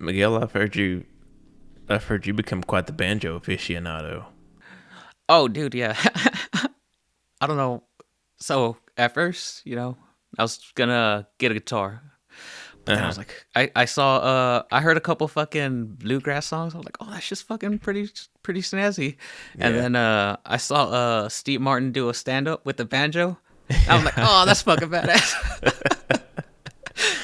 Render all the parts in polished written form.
Miguel, I've heard you become quite the banjo aficionado. Oh, dude, yeah. I don't know. So at first, I was gonna get a guitar, but then I Uh-huh. was like, I saw, I heard a couple fucking bluegrass songs. I was like, oh, that's just fucking pretty snazzy. And Yeah. then I saw Steve Martin do a stand up with the banjo. I was like, oh, that's fucking badass.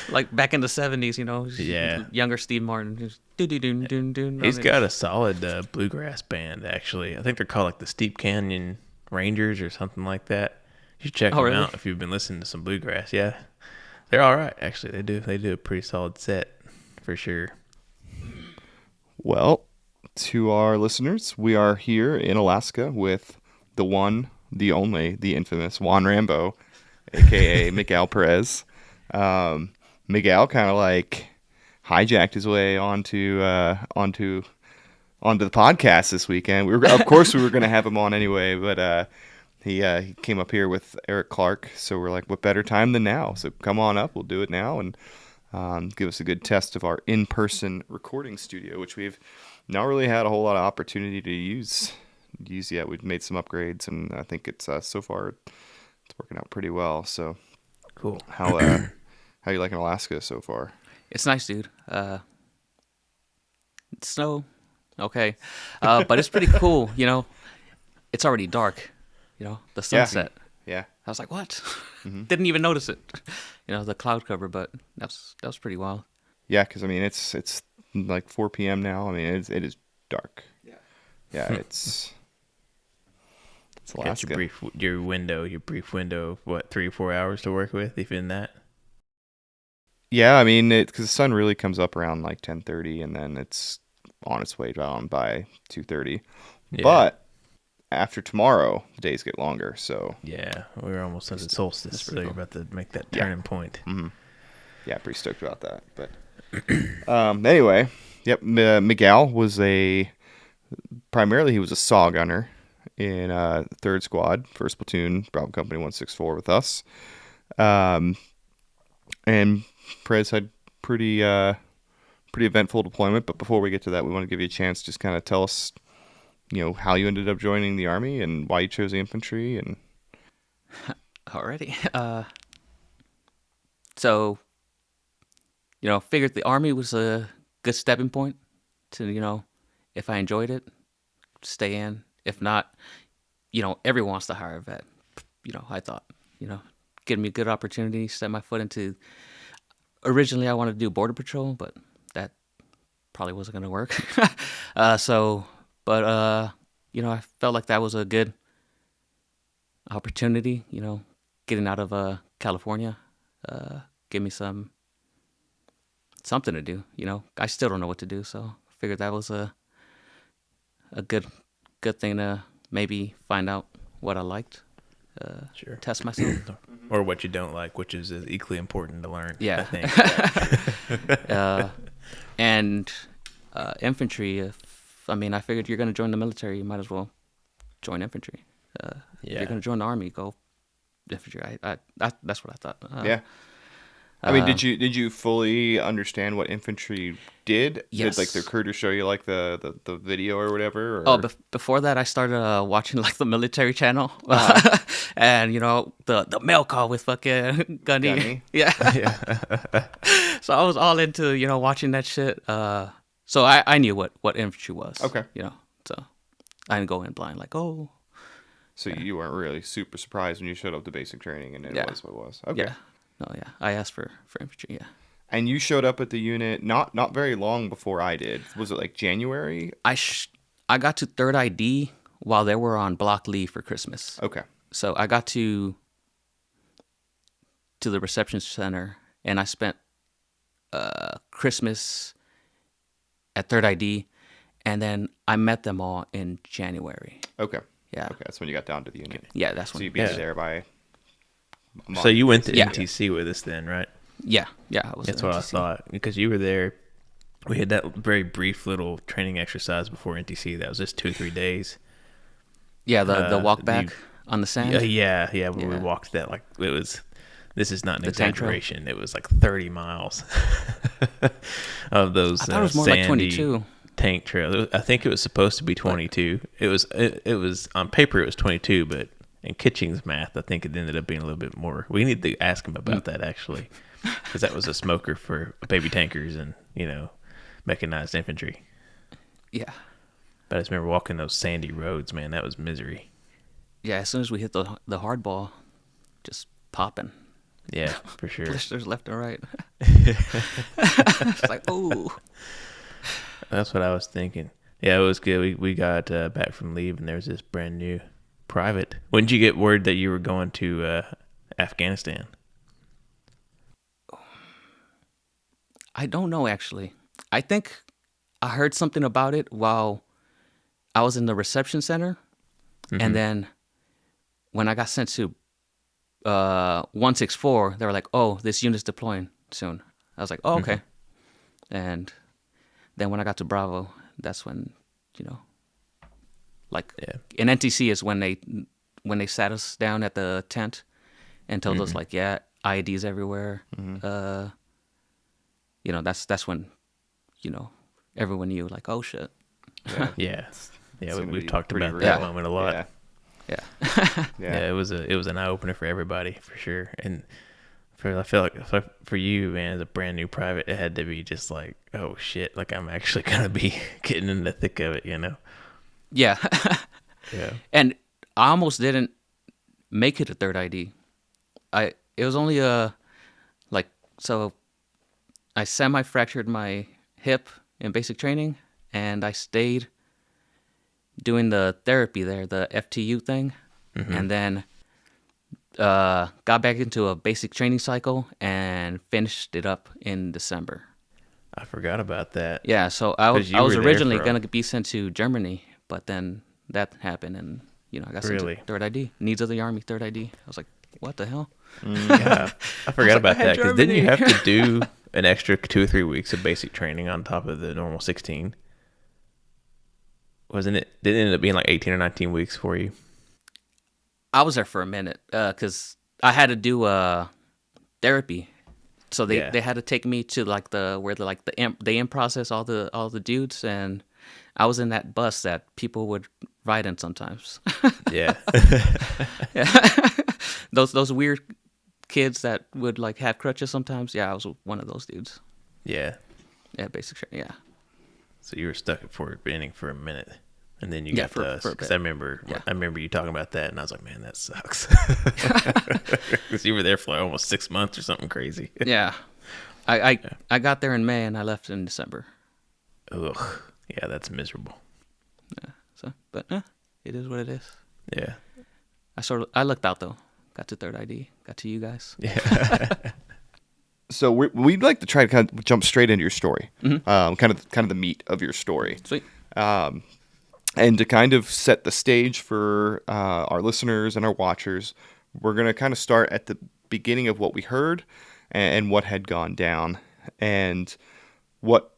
Like back in the '70s, Yeah. younger Steve Martin, just do do do do do He's on it. got a solid bluegrass band, actually. I think they're called like the Steep Canyon Rangers or something like that. You should check Oh, them really? out if you've been listening to some bluegrass. Yeah. They're all right, actually. They do a pretty solid set for sure. Well, to our listeners, we are here in Alaska with the one, the only, the infamous Juan Rambo, aka Miguel Perez. Miguel kind of like hijacked his way onto the podcast this weekend. Of course we were going to have him on anyway, but he came up here with Eric Clark, so we're like, what better time than now? So come on up, we'll do it now, and give us a good test of our in-person recording studio, which we've not really had a whole lot of opportunity to use yet. We've made some upgrades, and I think it's so far it's working out pretty well. So Cool. how you liking Alaska so far? It's nice, dude. It's snow, okay, but it's pretty cool. It's already dark. The sunset. Yeah. I was like, what? Mm-hmm. Didn't even notice it. The cloud cover, but that was pretty wild. Yeah, because I mean it's like 4 p.m. now. I mean it is dark. Yeah, it's Got Alaska. your brief window of what, 3 or 4 hours to work with, even that? Yeah, I mean because the sun really comes up around like 10:30, and then it's on its way down by 2:30. Yeah. But after tomorrow, the days get longer. So Yeah, we're almost at the solstice, so pretty you're cool. about to make that Yeah. turning point. yeah, pretty stoked about that. But anyway, yep. Miguel was primarily he was a saw gunner in 3rd Squad, 1st Platoon, Bravo Company 164 with us. And Perez had pretty eventful deployment. But before we get to that, we want to give you a chance to just kind of tell us, how you ended up joining the Army and why you chose the infantry. And Already. So, figured the Army was a good stepping point to, if I enjoyed it, stay in. If not, everyone wants to hire a vet. I thought, give me a good opportunity, set my foot into. Originally, I wanted to do Border Patrol, but that probably wasn't going to work. I felt like that was a good opportunity, getting out of California, give me something to do. I still don't know what to do, so I figured that was a good thing to maybe find out what I liked, Sure. test myself. Or what you don't like, which is equally important to learn, Yeah. I think. And infantry. I figured you're going to join the military, you might as well join infantry. If Yeah. you're going to join the Army, go infantry. That's what I thought. yeah, I mean, did you fully understand what infantry did? Yes. Did like the recruiter show you like the video or whatever? Or? Oh, before that, I started watching like the military channel, and the mail call with fucking Gunny. Gunny? Yeah. Yeah. So I was all into watching that shit. So I knew what infantry was. Okay. So I didn't go in blind like, oh. So you weren't really super surprised when you showed up to basic training and it Yeah. was what it was. Okay. Yeah. No, yeah. I asked for infantry. Yeah. And you showed up at the unit not very long before I did. Was it like January? I got to 3rd ID while they were on block leave for Christmas. Okay. So I got to the reception center, and I spent Christmas at 3rd ID, and then I met them all in January. Okay. Yeah. Okay. That's when you got down to the unit. Yeah, that's So when. you beat Yeah. it there by a month. So you went to Yeah. NTC with us then, right? Yeah. I was. That's in what I NTC. thought, because you were there. We had that very brief little training exercise before NTC. That was just 2 or 3 days. Yeah, the walk you- back on the sand. Yeah. When we Yeah. walked that, like, it was This is not an The tank trail? exaggeration. It was like 30 miles of those I thought it was more like sandy 22. tank trails. I think it was supposed to be 22. It was on paper it was 22, but in Kitching's math, I think it ended up being a little bit more. We need to ask him about that actually, because that was a smoker for baby tankers and mechanized infantry. Yeah. But I just remember walking those sandy roads, man. That was misery. Yeah, as soon as we hit the hard ball, just popping. Yeah, for sure. Blisters left and right. It's like, oh. That's what I was thinking. Yeah, it was good. We got back from leave, and there was this brand new private. When did you get word that you were going to Afghanistan? I don't know, actually. I think I heard something about it while I was in the reception center. Mm-hmm. And then when I got sent to 164, they were like, oh, this unit's deploying soon. I was like, oh, okay. And then when I got to Bravo, that's when, like, in NTC is when they sat us down at the tent and told us, like, yeah, IEDs everywhere. That's when, everyone knew, like, oh, shit. Yeah. We've talked pretty about real. that moment a lot. Yeah. Yeah, it was an eye opener for everybody for sure. And I feel like for you, man, as a brand new private, it had to be just like, oh shit, like I'm actually gonna be getting in the thick of it, Yeah. Yeah. And I almost didn't make it a third ID. It was only so I semi-fractured my hip in basic training, and I stayed doing the therapy there, the FTU thing, and then got back into a basic training cycle and finished it up in December. I forgot about that. Yeah, so I was you were there originally for going to be sent to Germany, but then that happened, and I got sent to third ID, needs of the Army, third ID. I was like, what the hell? Yeah, I forgot like, about I had that because didn't you Germany. have to do an extra 2 or 3 weeks of basic training on top of the normal 16? Wasn't it? Did it end up being like 18 or 19 weeks for you? I was there for a minute because I had to do therapy, so they had to take me to like the in process all the dudes, and I was in that bus that people would ride in sometimes. Yeah. Yeah. those weird kids that would like have crutches sometimes. Yeah, I was one of those dudes. Yeah. Yeah, basic training. Yeah. So you were stuck at Fort Benning for a minute, and then you Yeah, got for to us. a Because bit. I remember you talking about that, and I was like, man, that sucks. Because you were there for like almost 6 months or something crazy. Yeah. I got there in May and I left in December. Ugh. Yeah, that's miserable. Yeah. So, but it is what it is. Yeah. I lucked out though. Got to third ID. Got to you guys. Yeah. So we'd like to try to kind of jump straight into your story, kind of the meat of your story, Sweet. and to kind of set the stage for our listeners and our watchers. We're gonna kind of start at the beginning of what we heard and what had gone down, and what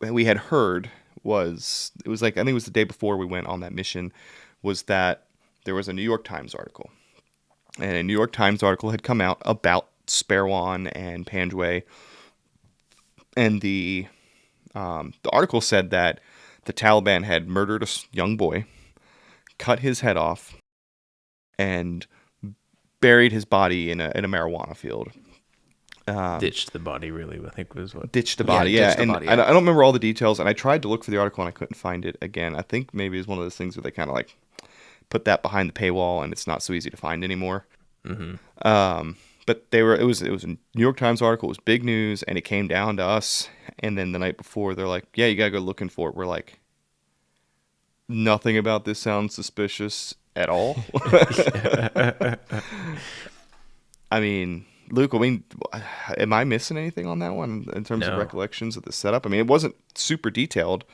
we had heard was I think it was the day before we went on that mission, was that there was a New York Times article, and a New York Times article had come out about Sparwan and Panjwai, and the article said that the Taliban had murdered a young boy, cut his head off, and buried his body in a marijuana field. Ditched the body, really, I think was what. Ditched the body, yeah. ditched the And body, I yeah. don't remember all the details, and I tried to look for the article and I couldn't find it again. I think maybe it's one of those things where they kind of like put that behind the paywall and it's not so easy to find anymore. But it was a New York Times article. It was big news, and it came down to us. And then the night before, they're like, "Yeah, you gotta go looking for it." We're like, "Nothing about this sounds suspicious at all." I mean, Luke, am I missing anything on that one in terms of No. recollections of the setup? I mean, it wasn't super detailed,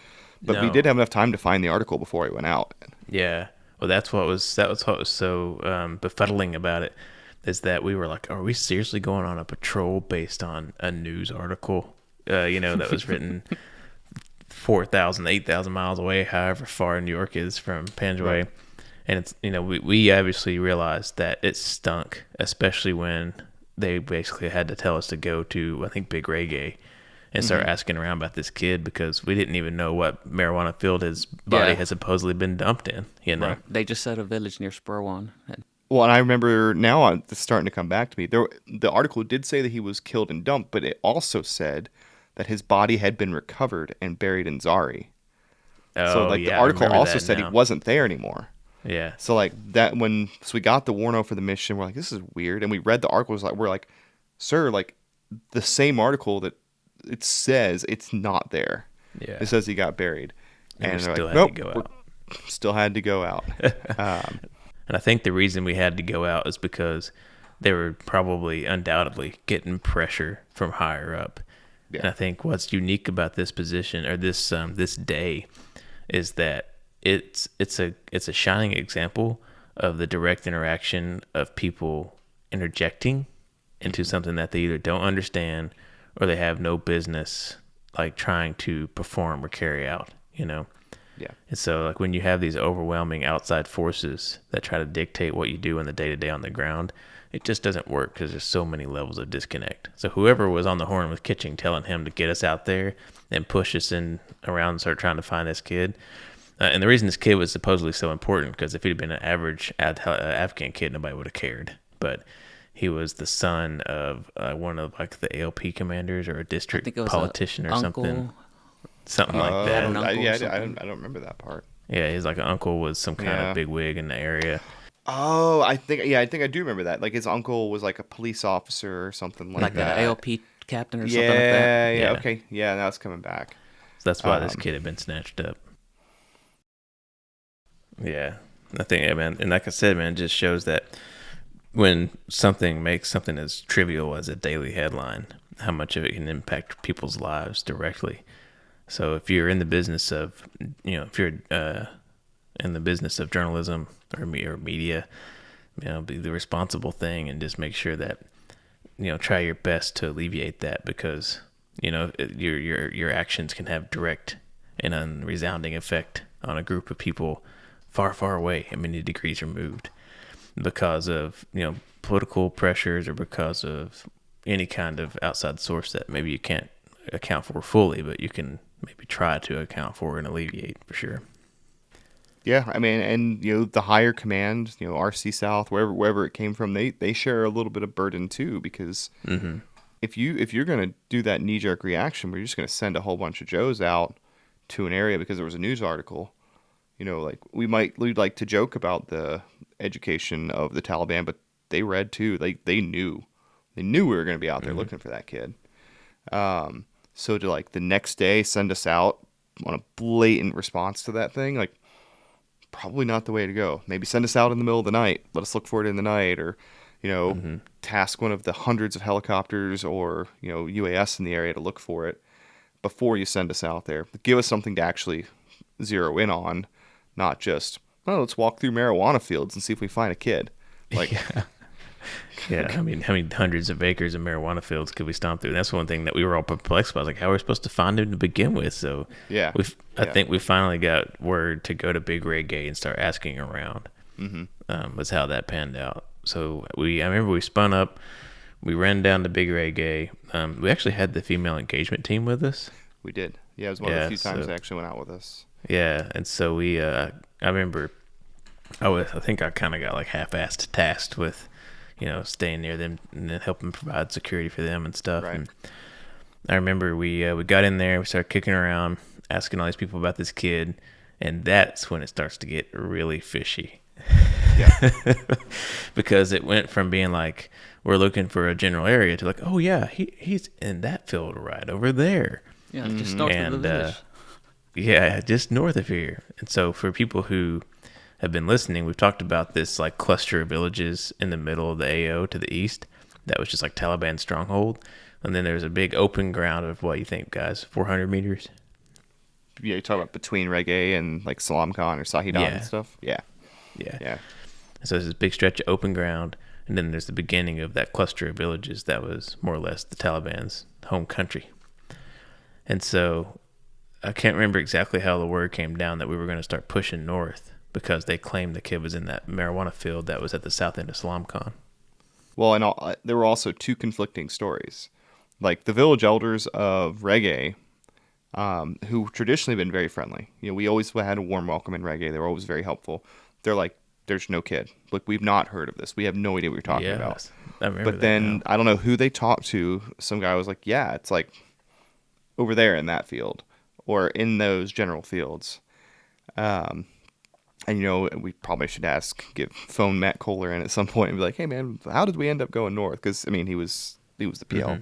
but we No. did have enough time to find the article before it went out. Yeah. Well, that was what was so befuddling about it, is that we were like, are we seriously going on a patrol based on a news article, that was written 4,000, 8,000 miles away, however far New York is from Panjwai. Right. And it's, we obviously realized that it stunk, especially when they basically had to tell us to go to, I think, Big Reggae and start asking around about this kid because we didn't even know what marijuana field his body had supposedly been dumped in, you know? Right. They just said a village near Spur One. Well, and I remember now it's starting to come back to me. The article did say that he was killed and dumped, but it also said that his body had been recovered and buried in Zari. Oh, So like the yeah, I article remember also that said now. he wasn't there anymore. Yeah. So like that so we got the warno for the mission, we're like, this is weird, and we read the article. We're like, sir, like the same article that it says it's not there. Yeah. It says he got buried, And we they're still like, had to nope, go we're- out. still had to go out. And I think the reason we had to go out is because they were probably undoubtedly getting pressure from higher up. Yeah. And I think what's unique about this position or this day is that it's a shining example of the direct interaction of people interjecting into something that they either don't understand or they have no business like trying to perform or carry out, you know. Yeah. And so, like, when you have these overwhelming outside forces that try to dictate what you do in the day-to-day on the ground, it just doesn't work because there's so many levels of disconnect. So whoever was on the horn with Kitching telling him to get us out there and push us in around and start trying to find this kid. And the reason this kid was supposedly so important, because if he'd been an average Afghan kid, nobody would have cared. But he was the son of one of, like, the ALP commanders or a I district think it was politician or uncle. something like Had that. an uncle or I something. don't remember that part. Yeah, he's like an uncle was some kind Yeah. of big wig in the area. Oh, I think I do remember that. Like his uncle was like a police officer or something like Like that. an ALP captain or Yeah, something like that. yeah, Yeah. okay. Yeah, now it's coming back. So that's why this Um, kid had been snatched up. Yeah, I think, yeah, man. And like I said, man, it just shows that when something makes something as trivial as a daily headline, how much of it can impact people's lives directly. So if you're in the business of, if you're in the business of journalism or media, be the responsible thing and just make sure that, try your best to alleviate that because, your actions can have direct and unresounding effect on a group of people far, far away and many degrees removed because of, political pressures or because of any kind of outside source that maybe you can't account for fully, but you can maybe try to account for and alleviate for sure. Yeah, I mean, and the higher command, RC South, wherever it came from, they share a little bit of burden too because if you're gonna do that knee jerk reaction, where you're just gonna send a whole bunch of Joes out to an area because there was a news article. Like we'd like to joke about the education of the Taliban, but they read too. They knew we were going to be out there looking for that kid. So to like the next day send us out on a blatant response to that thing, like probably not the way to go. Maybe send us out in the middle of the night. Let us look for it in the night, or task one of the hundreds of helicopters or UAS in the area to look for it before you send us out there. Give us something to actually zero in on. Not just, let's walk through marijuana fields and see if we find a kid. Like, yeah. I mean, how many hundreds of acres of marijuana fields could we stomp through? And that's one thing that we were all perplexed by. Like, how are we supposed to find him to begin with? So, yeah, I think we finally got word to go to Big Reggae and start asking around. Was how that panned out. So I remember we spun up, we ran down to Big Reggae. We actually had the female engagement team with us. We did. Yeah, it was one of the few times so- they actually went out with us. Yeah, and so we, I remember, I think I kind of got like half-assed tasked with, staying near them and then helping provide security for them and stuff. Right. And I remember we got in there, we started kicking around, asking all these people about this kid, and that's when it starts to get really fishy. Yeah. Because it went from being like, we're looking for a general area to like, oh yeah, he's in that field right over there. Yeah, just north of the village. Yeah, just north of here. And so for people who have been listening, we've talked about this like cluster of villages in the middle of the AO to the east. That was just like Taliban stronghold. And then there's a big open ground of what you think, guys, 400 meters? Yeah, you talk about between Reggae and like Salam Khan or Sahidan Yeah. and stuff. Yeah. Yeah. Yeah. So there's this big stretch of open ground. And then there's the beginning of that cluster of villages that was more or less the Taliban's home country. And so I can't remember exactly how the word came down that we were going to start pushing north because they claimed the kid was in that marijuana field that was at the south end of Salam Khan. Well, and there were also two conflicting stories. Like the village elders of Reggae, who traditionally been very friendly. You know, we always had a warm welcome in Reggae. They were always very helpful. They're like, there's no kid. Like, we've not heard of this. We have no idea what you're talking about. I remember But then I don't know who they talked to. Some guy was like, yeah, it's like over there in that field or in those general fields. And, you know, we probably should phone Matt Kohler in at some point and be like, hey, man, how did we end up going north? Because, I mean, he was the PL.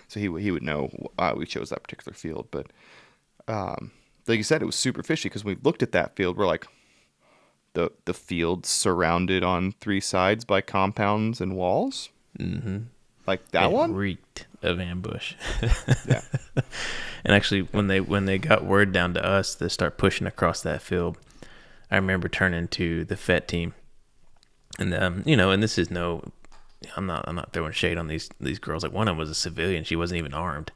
So he would know why we chose that particular field. But like you said, it was super fishy because we looked at that field. We're like, the field surrounded on three sides by compounds and walls. Mm-hmm. Like that one? Reeked of ambush. Yeah. And actually, when they got word down to us to start pushing across that field, I remember turning to the FET team. And, you know, and this is I'm not throwing shade on these girls. Like, one of them was a civilian. She wasn't even armed,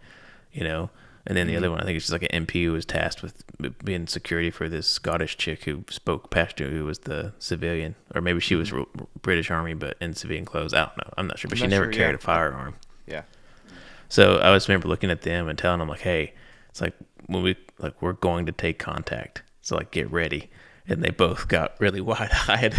you know. And then the other one, I think it's just like an MP who was tasked with being security for this Scottish chick who spoke Pashto, who was the civilian. Or maybe she was British Army, but in civilian clothes. I don't know. I'm not sure. But she never carried a firearm. Yeah. So I always remember looking at them and telling them, like, hey, it's like, we're going to take contact. So, like, get ready. And they both got really wide-eyed.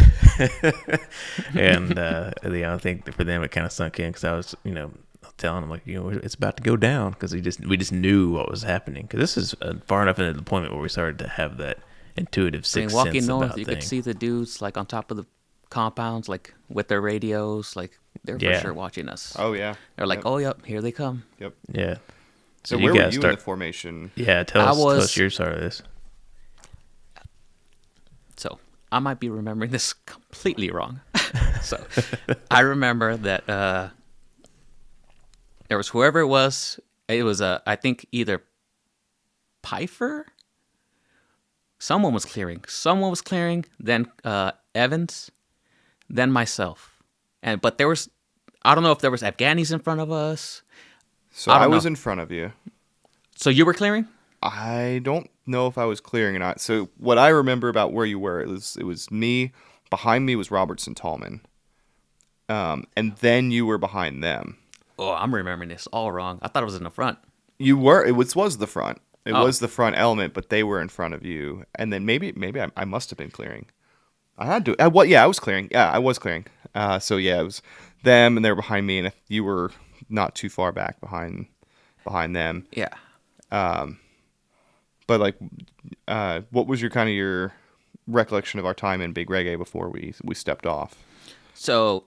And, I think for them it kind of sunk in because I was, you know, telling them, like, you know, it's about to go down because we just knew what was happening. Because this is far enough into the deployment where we started to have that intuitive sixth sense walking north, about you things. could see the dudes, like, on top of the compounds, like, with their radios. Like, they're for sure watching us. Oh, yeah. They're like, oh, yep, here they come. Yep. Yeah. So where were you in the formation? Yeah, tell us your side of this. So I might be remembering this completely wrong. So I remember that there was whoever it was. It was I think either Pfeiffer. Someone was clearing. Then Evans. Then myself. But there was, I don't know if there was Afghanis in front of us. So I was in front of you. So you were clearing? I don't know if I was clearing or not. So what I remember about where you were, it was me. Behind me was Robertson Tallman. And then you were behind them. Oh, I'm remembering this all wrong. I thought it was in the front. You were. It was the front. It was the front element, but they were in front of you. And then maybe I must have been clearing. I had to. I was clearing. Yeah, I was clearing. So yeah, it was them, and they were behind me, and you were not too far back behind them. Yeah. But like, what was your recollection of our time in Big Reggae before we stepped off? So,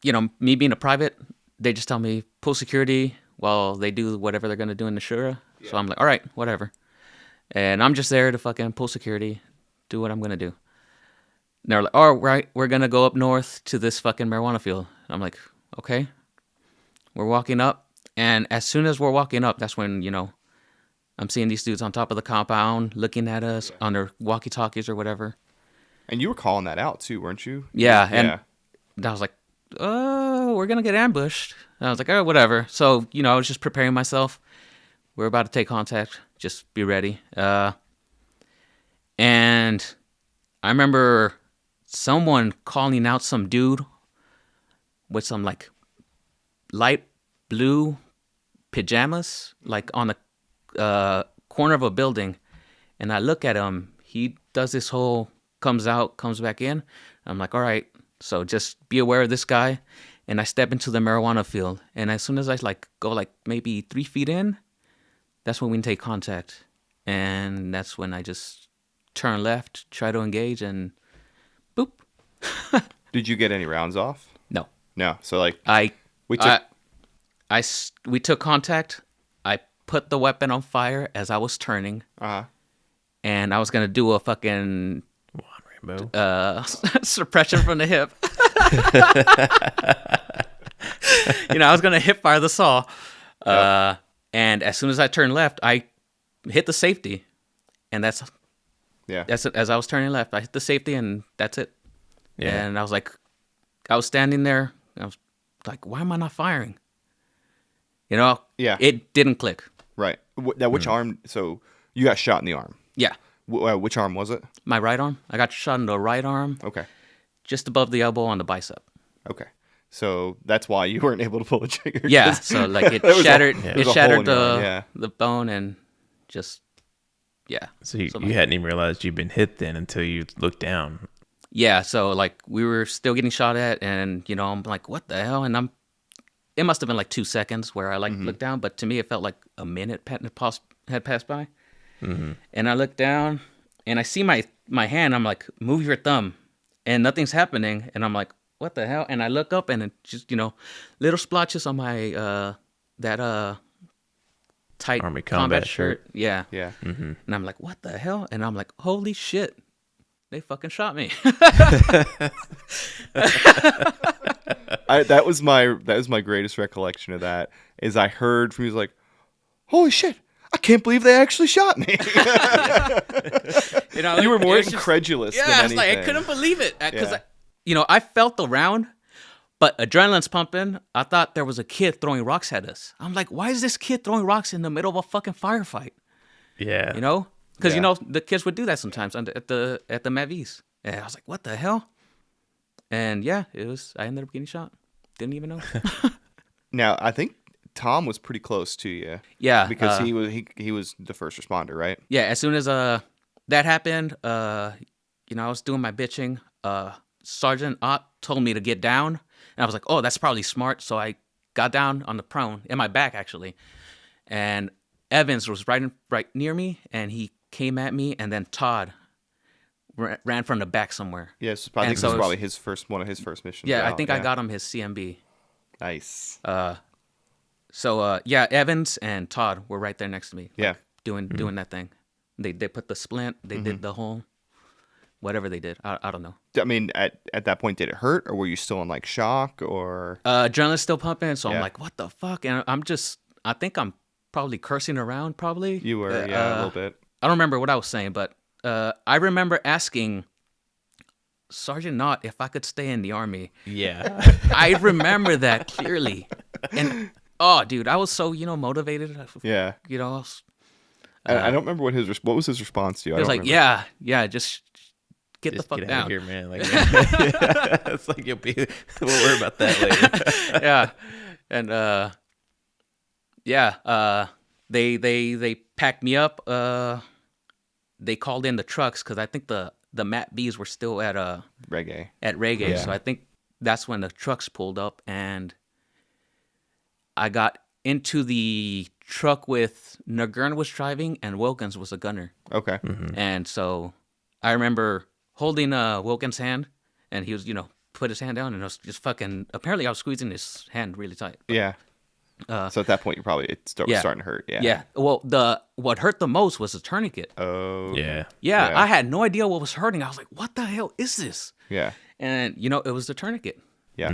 you know, me being a private, they just tell me pull security while they do whatever they're gonna do in the Shura. Yeah. So I'm like, all right, whatever. And I'm just there to fucking pull security, do what I'm gonna do. And they're like, all right, we're gonna go up north to this fucking marijuana field. And I'm like, okay. We're walking up, and as soon as we're walking up, that's when, you know, I'm seeing these dudes on top of the compound looking at us on their walkie-talkies or whatever. And you were calling that out too, weren't you? Yeah, and I was like, oh, we're going to get ambushed. And I was like, oh, whatever. So, you know, I was just preparing myself. We're about to take contact. Just be ready. And I remember someone calling out some dude with some, like, light blue pajamas, like, on the corner of a building. And I look at him. He does this whole comes out, comes back in. I'm like, all right. So just be aware of this guy. And I step into the marijuana field. And as soon as I go maybe 3 feet in, that's when we take contact. And that's when I just turn left, try to engage, and boop. Did you get any rounds off? No. No. So we took contact. I put the weapon on fire as I was turning. Uh-huh. And I was gonna do a fucking Juan Rambo suppression from the hip. You know, I was gonna hip fire the saw. Yep. And as soon as I turned left, I hit the safety, and that's it. As I was turning left, I hit the safety, and that's it. Yeah. And I was standing there. I was like, why am I not firing? You know? Yeah. It didn't click. Right. Now, which arm? So you got shot in the arm. Yeah. Which arm was it? My right arm. I got shot in the right arm. Okay. Just above the elbow on the bicep. Okay. So that's why you weren't able to pull the trigger. Yeah, 'cause so like it there was a- shattered. there It was a hole shattered in your arm, yeah. the bone and just So you, So you hadn't even realized you'd been hit then until you looked down. yeah. So like we were still getting shot at, and I'm like, what the hell? And it must have been like 2 seconds where I like Mm-hmm. looked down, but to me it felt like a minute had passed by. Mm-hmm. And I look down and I see my hand. I'm like, move your thumb, and nothing's happening. And I'm like, what the hell? And I look up and it just little splotches on my that tight Army combat shirt. Yeah. Yeah. Mm-hmm. And I'm like, what the hell? And I'm like, holy shit, they fucking shot me. That was my greatest recollection of that. Is I heard from he was like, "Holy shit! I can't believe they actually shot me." You were more it's just- incredulous Yeah, than I was anything. like, I couldn't believe it because Yeah. I felt the round, but adrenaline's pumping. I thought there was a kid throwing rocks at us. I'm like, why is this kid throwing rocks in the middle of a fucking firefight? Yeah. Because Yeah. the kids would do that sometimes at the Mavis. And I was like, what the hell? And yeah, I ended up getting shot. Didn't even know. Now I think Tom was pretty close to you. Yeah, Because he was the first responder, right? Yeah, as soon as that happened, I was doing my bitching. Sergeant Ott told me to get down, and I was like, "Oh, that's probably smart." So I got down on the prone, in my back actually, and Evans was right near me, and he came at me, and then Todd ran from the back somewhere. Yes, I think this was probably one of his first missions. Yeah, I out, think I got him his CMB. Nice. So yeah, Evans and Todd were right there next to me. Yeah. doing that thing. They put the splint. They did the whole whatever they did. I don't know. I mean, at that point, did it hurt, or were you still in like shock, or? Adrenaline's still pumping, so I'm Yeah. like, what the fuck? And I think I'm probably cursing around. Probably You were, yeah, a little bit. I don't remember what I was saying, but I remember asking Sergeant Knott if I could stay in the Army. Yeah. I remember that clearly, and oh, dude, I was so motivated. Yeah. I was, I don't remember what was his response to you. he was like, remember. yeah, just get the Just fuck get down. out of here, man. Like, it's like we'll worry about that later. Yeah, and they packed me up. They called in the trucks because I think the Mat Bs were still at Reggae. Reggae, Yeah. so I think that's when the trucks pulled up, and I got into the truck with Nagurn was driving and Wilkins was a gunner, Okay. and so I remember holding Wilkins' hand, and he was put his hand down, and I was just fucking. Apparently, I was squeezing his hand really tight. Yeah. So at that point, was starting to hurt. Yeah. Yeah. Well, what hurt the most was the tourniquet. Oh. Yeah. Yeah, Yeah. I had no idea what was hurting. I was like, "What the hell is this?" Yeah. And it was the tourniquet. Yeah.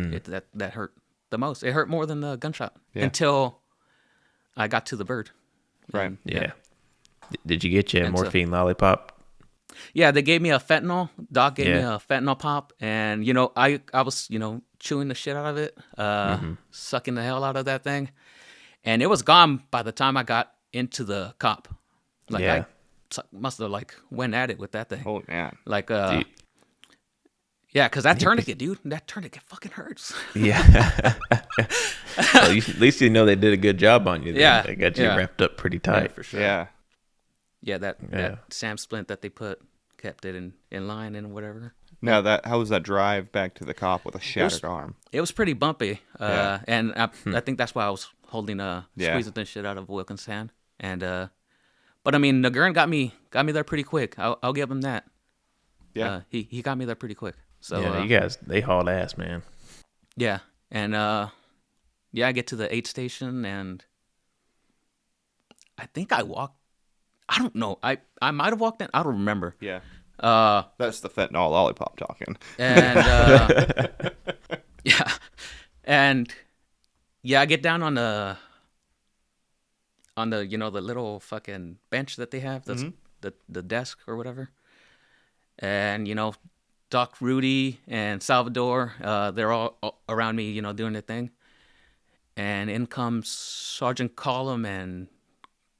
That hurt the most. It hurt more than the gunshot Yeah. until I got to the bird. Right. And, Yeah. Did you get your And so- morphine lollipop? Yeah, they gave me a fentanyl. Doc gave me Yeah. a fentanyl pop, and I was chewing the shit out of it, sucking the hell out of that thing, and it was gone by the time I got into the cop. Like Yeah. I must have went at it with that thing. Oh man. Like Dude. yeah, because that tourniquet, dude, that tourniquet fucking hurts. Yeah. Well, at least you know they did a good job on you. Then. Yeah, They got you yeah. wrapped up pretty tight. for sure. Yeah. Yeah, that Yeah. Sam splint that they put kept it in line and whatever. Now how was that drive back to the cop with a shattered arm? It was pretty bumpy, Yeah. and I think that's why I was holding Yeah. squeezing the shit out of Wilkins' hand. And but I mean, Nagurn got me there pretty quick. I'll give him that. Yeah. He got me there pretty quick. So Yeah, you guys, they hauled ass, man. yeah, and I get to the aid station, and I think I walked. I don't know. I might have walked in. I don't remember. Yeah. Uh, That's the fentanyl lollipop talking. and yeah, and yeah, I get down on the the little fucking bench that they have, that's the desk or whatever, and Doc, Rudy, and Salvador, they're all around me, doing their thing, and in comes Sergeant Collum and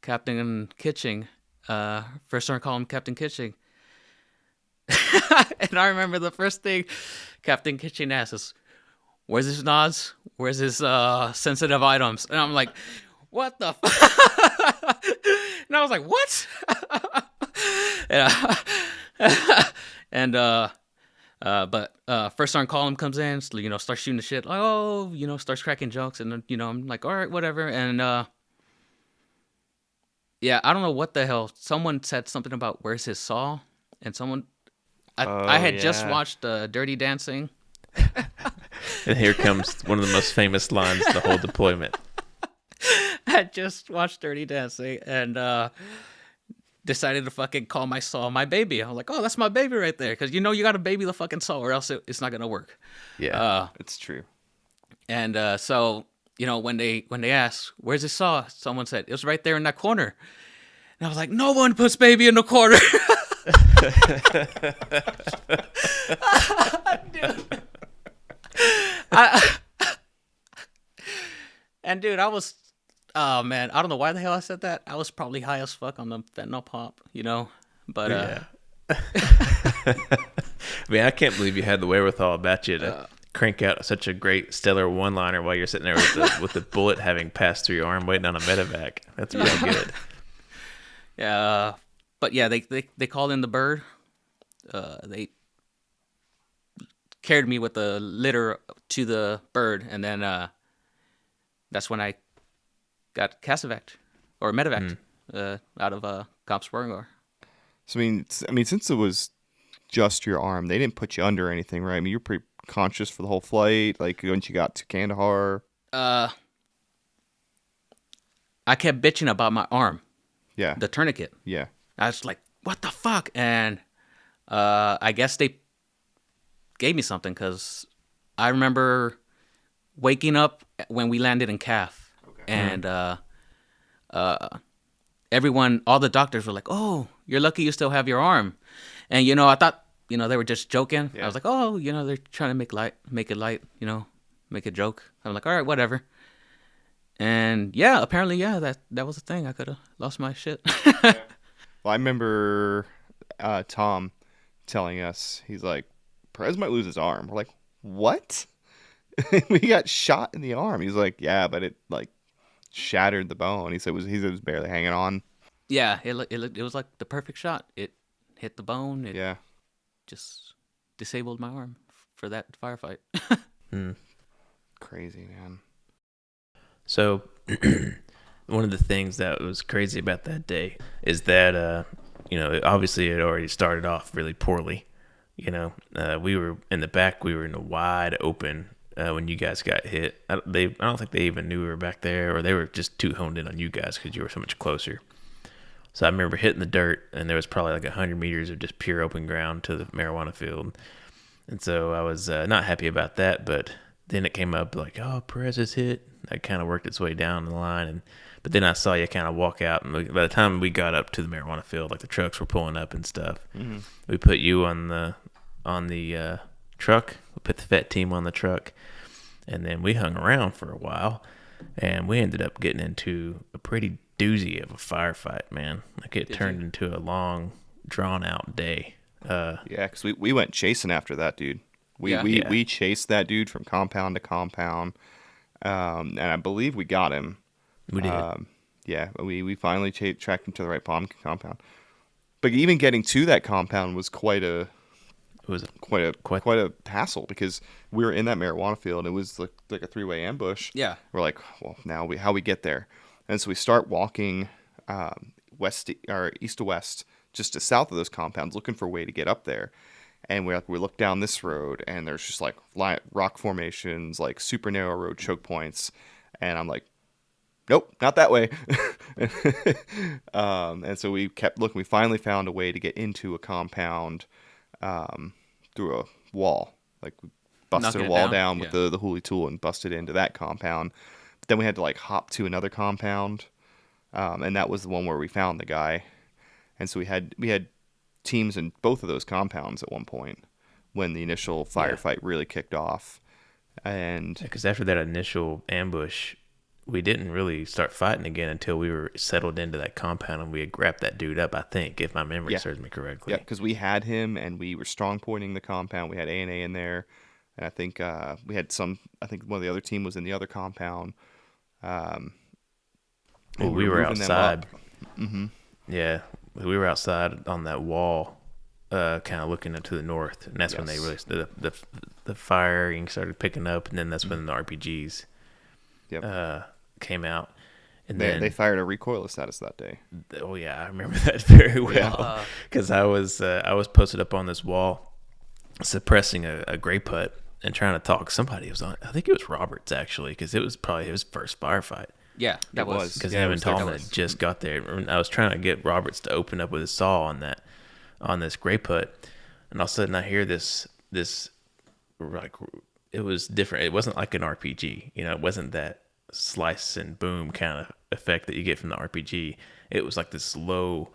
Captain Kitching, First Sergeant Collum, Captain Kitching. And I remember the first thing Captain Kitchen asked is, where's his nods? Where's his sensitive items? And I'm like, what the fuck? And I was like, what? and but first sergeant Column comes in, starts shooting the shit, like, oh, starts cracking jokes, and then, I'm like, all right, whatever. And yeah, I don't know what the hell. Someone said something about where's his saw, and I had just watched Dirty Dancing. And here comes one of the most famous lines of the whole deployment. I had just watched Dirty Dancing and decided to fucking call my saw my baby. I was like, oh, that's my baby right there. Because you got to baby the fucking saw or else it's not going to work. Yeah, it's true. And so, when they asked, where's his saw? Someone said, it was right there in that corner. And I was like, no one puts baby in the corner. Dude. Dude, I was, oh man, I don't know why the hell I said that. I was probably high as fuck on the fentanyl pop, but yeah. I mean, I can't believe you had the wherewithal about you to crank out such a great stellar one-liner while you're sitting there with the bullet having passed through your arm waiting on a medevac. That's pretty good. Yeah, but yeah, they called in the bird. They carried me with the litter to the bird, and then that's when I got casevaced or medevaced out of Cops Spurgar. So I mean, since it was just your arm, they didn't put you under or anything, right? I mean, you're pretty conscious for the whole flight. Like once you got to Kandahar. I kept bitching about my arm. Yeah. The tourniquet. Yeah. I was like, what the fuck? And I guess they gave me something because I remember waking up when we landed in CAF. Okay. And everyone, all the doctors were like, oh, you're lucky you still have your arm. And, I thought, they were just joking. Yeah. I was like, oh, they're trying to make it light, make a joke. I'm like, all right, whatever. And yeah, apparently, that was a thing. I could have lost my shit. Yeah. Well, I remember Tom telling us, he's like, Perez might lose his arm. We're like, what? We got shot in the arm. He's like, yeah, but it like shattered the bone. He said it was barely hanging on. Yeah, it was like the perfect shot. It hit the bone. It just disabled my arm for that firefight. Crazy, man. So one of the things that was crazy about that day is that, obviously it already started off really poorly. We were in the back. We were in the wide open when you guys got hit. I don't think they even knew we were back there, or they were just too honed in on you guys because you were so much closer. So I remember hitting the dirt, and there was probably like 100 meters of just pure open ground to the marijuana field. And so I was not happy about that, but then it came up like, oh, Perez is hit. That kind of worked its way down the line, but then I saw you kind of walk out, and by the time we got up to the marijuana field, like the trucks were pulling up and stuff. Mm-hmm. We put you on the truck. We put the vet team on the truck, and then we hung around for a while, and we ended up getting into a pretty doozy of a firefight, man. Like it turned into a long, drawn-out day. Yeah, because we went chasing after that dude. We chased that dude from compound to compound. And I believe we got him. We did. We finally tracked him to the right compound. But even getting to that compound was quite a hassle because we were in that marijuana field. It was like a three-way ambush. Yeah. We're like, well, now how we get there? And so we start walking east to west, just to south of those compounds, looking for a way to get up there. And we look down this road, and there's just like rock formations, like super narrow road choke points. And I'm like, nope, not that way. And so we kept looking. We finally found a way to get into a compound through a wall. Like we busted a wall down with the hoolie tool and busted into that compound. But then we had to like hop to another compound, and that was the one where we found the guy. And so we had teams in both of those compounds at one point when the initial firefight really kicked off. And because after that initial ambush, we didn't really start fighting again until we were settled into that compound and we had wrapped that dude up, I think, if my memory serves me correctly. Yeah, because we had him and we were strong pointing the compound. We had A&A in there. and I think we had some. I think one of the other team was in the other compound. Well, And we were moving them up. outside. Yeah, we were outside on that wall, kind of looking into the north, and that's when they Yes. really the firing started picking up, and then that's when the RPGs Yep. came out, and They then fired a recoilless status that day. oh yeah, I remember that very well Yeah. because I was posted up on this wall, suppressing a gray putt and trying to talk. Somebody was on. I think it was Roberts actually, because it was probably his first firefight. Yeah, that It was. was. Because Yeah, it him was and their Tallman first. had just got there. And I was trying to get Roberts to open up with his saw on this gray putt, and all of a sudden I hear this like it was different. It wasn't like an RPG, it wasn't that slice and boom kind of effect that you get from the RPG. It was like this low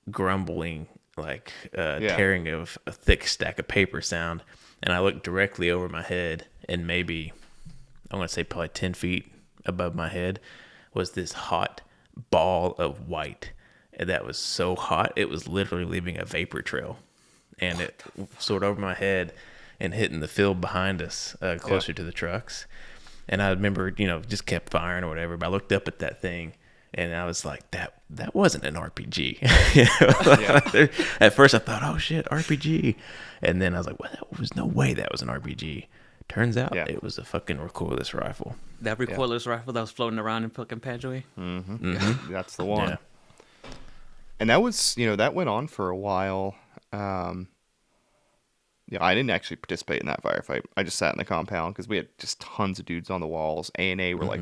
grumbling, like tearing of a thick stack of paper sound, and I looked directly over my head, and maybe I want to say probably 10 feet above my head was this hot ball of white. And that was so hot, it was literally leaving a vapor trail. And it soared over my head and hitting the field behind us, closer to the trucks. And I remember, just kept firing or whatever. But I looked up at that thing, and I was like, that wasn't an RPG. At first I thought, oh shit, RPG. And then I was like, well, there was no way that was an RPG. Turns out it was a fucking recoilless rifle. That recoilless rifle that was floating around in fucking Panjwai. That's the one. Yeah. And that was, that went on for a while. I didn't actually participate in that firefight. I just sat in the compound because we had just tons of dudes on the walls. A&A were like,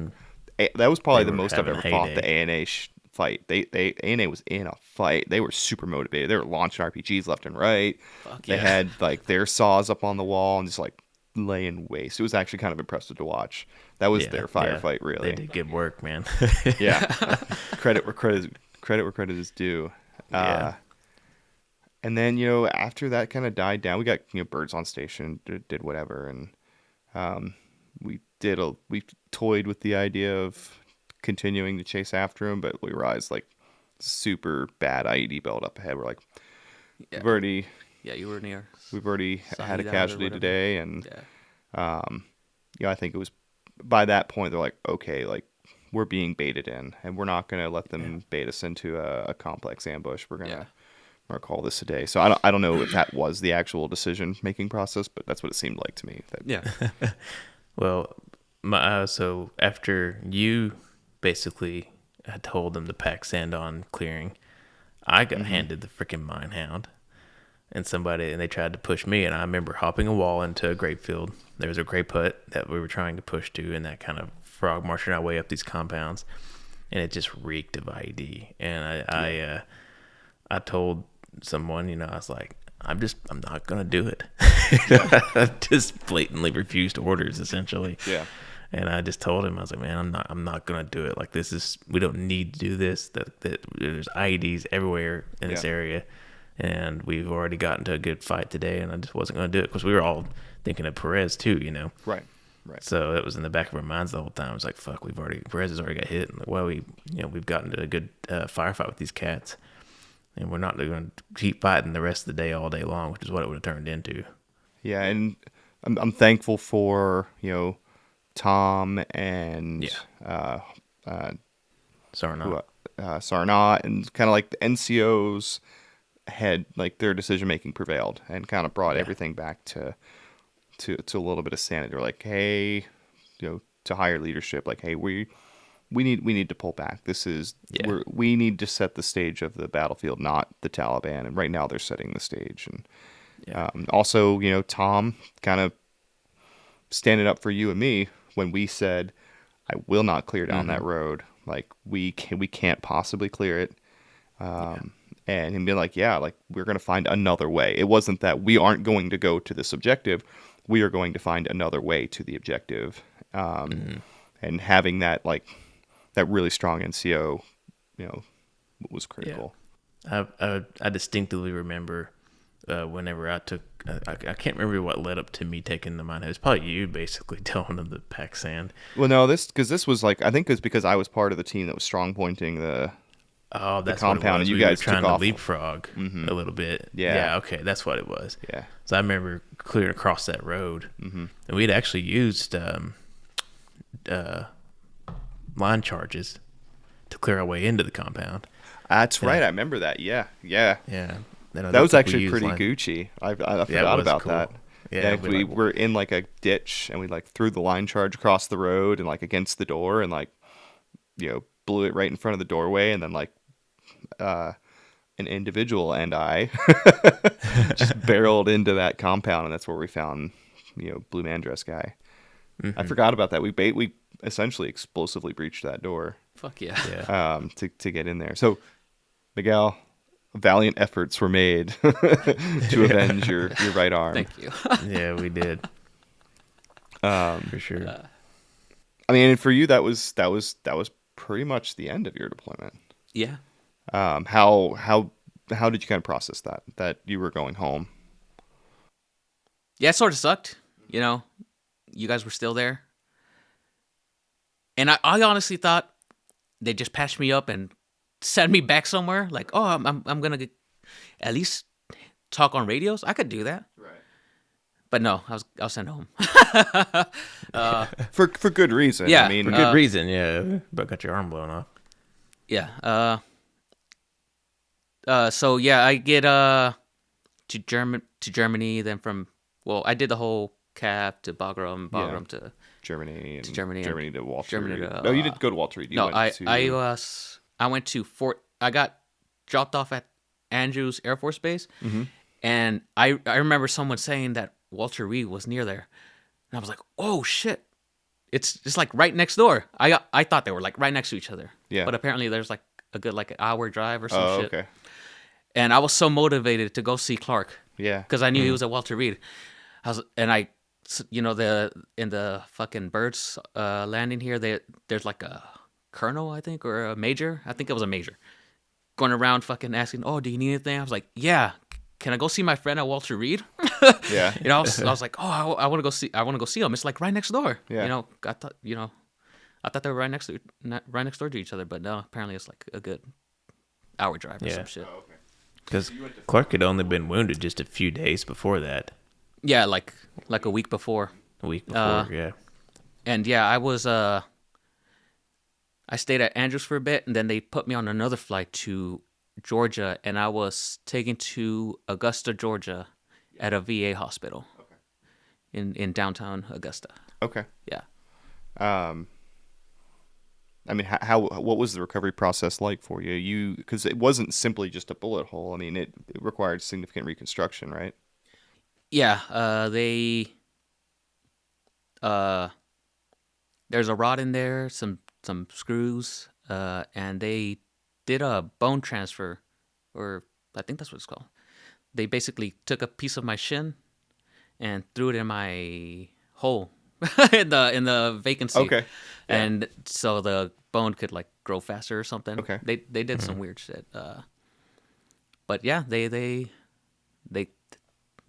that was probably They the were most I've having ever a fought. heyday. The A&A fight. A&A was in a fight. They were super motivated. They were launching RPGs left and right. They had like their saws up on the wall and just like laying waste. It was actually kind of impressive to watch. That was their firefight, really. They did good work, man. Yeah. Credit where credit is due. Yeah. And then, after that kind of died down, we got, birds on station, did whatever. And we toyed with the idea of continuing to chase after him, but we realized like super bad IED build up ahead. We're like, Yeah. we've You were near. already had a Sahid or casualty whatever. today. And, Yeah. I think it was by that point, they're like, okay, like we're being baited in and we're not going to let them bait us into a complex ambush. We're going to call this a day. So I don't know if that was the actual decision making process, but that's what it seemed like to me. Yeah. Well, so after you basically had told them to pack sand on clearing, I got handed the freaking mine hound, and they tried to push me, and I remember hopping a wall into a grape field. There was a grape hut that we were trying to push to, and that kind of frog marching our way up these compounds, and it just reeked of IED. And I told someone, I was like, I'm not gonna do it. I just blatantly refused orders, essentially. Yeah. And I just told him, I was like, man, I'm not gonna do it. Like, we don't need to do this. That there's IEDs everywhere in this area, and we've already gotten to a good fight today, and I just wasn't gonna do it because we were all thinking of Perez too, Right. So it was in the back of our minds the whole time. I was like, fuck, Perez has already got hit, and we've gotten to a good firefight with these cats, and we're not going to keep fighting the rest of the day all day long, which is what it would have turned into. Yeah. And I'm thankful for, Tom and Sarnat. Sarnat, and kind of like the NCOs had like their decision making prevailed and kind of brought everything back to a little bit of sanity. They're like, hey, to higher leadership, like, hey, we need to pull back. This is we need to set the stage of the battlefield, not the Taliban. And right now they're setting the stage. And also, Tom kind of standing up for you and me when we said, I will not clear down that road. Like we can't possibly clear it. And him being like, like we're going to find another way. It wasn't that we aren't going to go to this objective. We are going to find another way to the objective. And having that, like that really strong NCO, was critical. Yeah. I distinctely remember whenever I took, I can't remember what led up to me taking the mine. It was probably you basically telling them to pack sand. Well, no, this was like, I think it's because I was part of the team that was strong pointing the Oh, that's compound, what it and was. you We were guys trying took to off. leapfrog a little bit. Yeah. Yeah. Okay, that's what it was. Yeah. So I remember clearing across that road, and we'd actually used line charges to clear our way into the compound. That's right. I remember that. Yeah. Yeah. That was actually pretty Gucci. I forgot was about cool. that. Yeah, we were in like a ditch, and we like threw the line charge across the road and like against the door, and like, you know, blew it right in front of the doorway, and then like an individual and I just barreled into that compound, and that's where we found, you know, Blue Man Dress guy. I forgot about that. We essentially explosively breached that door. Fuck yeah. Yeah. To get in there. So, Miguel, valiant efforts were made to avenge your right arm. Thank you. Yeah, we did. For sure. I mean, for you, that was pretty much the end of your deployment. Yeah. How did you kind of process that you were going home? Yeah, it sort of sucked. You know, you guys were still there. And I honestly thought they'd just patch me up and send me back somewhere. Like, oh, I'm going to at least talk on radios. I could do that. Right. But no, I was sent home. For good reason. Yeah. I mean, For good reason, yeah. But got your arm blown off. Yeah. So yeah, I get to Germany, then I did the whole CAP to Bagram to Germany and Germany to Walter Germany Reed. to, No, you didn't go to Walter Reed. I went to I got dropped off at Andrews Air Force Base, and I remember someone saying that Walter Reed was near there, and I was like, oh shit, it's just like right next door. I thought they were like right next to each other. Yeah. But apparently there's like a good like an hour drive or some Oh, shit. okay. And I was so motivated to go see Clark. Yeah. Because I knew he was at Walter Reed. In the fucking birds landing here, there's like a colonel, I think, or a major. I think it was a major, going around fucking asking, "Oh, do you need anything?" I was like, "Yeah, can I go see my friend at Walter Reed?" Yeah. I was like, "Oh, I want to go see him. It's like right next door." Yeah. I thought they were right next door to each other, but no, apparently it's like a good hour drive or some shit. Oh, okay. Because Clark had only been wounded just a few days before that. Yeah, like a week before. A week before, yeah. And yeah, I stayed at Andrews for a bit, and then they put me on another flight to Georgia, and I was taken to Augusta, Georgia, at a VA hospital. Okay. In downtown Augusta. Okay. Yeah. I mean, what was the recovery process like for you? Because it wasn't simply just a bullet hole. I mean, it required significant reconstruction, right? Yeah. There's a rod in there, some screws, and they did a bone transfer, or I think that's what it's called. They basically took a piece of my shin and threw it in my hole in the vacancy. Okay. Yeah. And so the bone could like grow faster or something. Okay. They did some weird shit. But yeah, they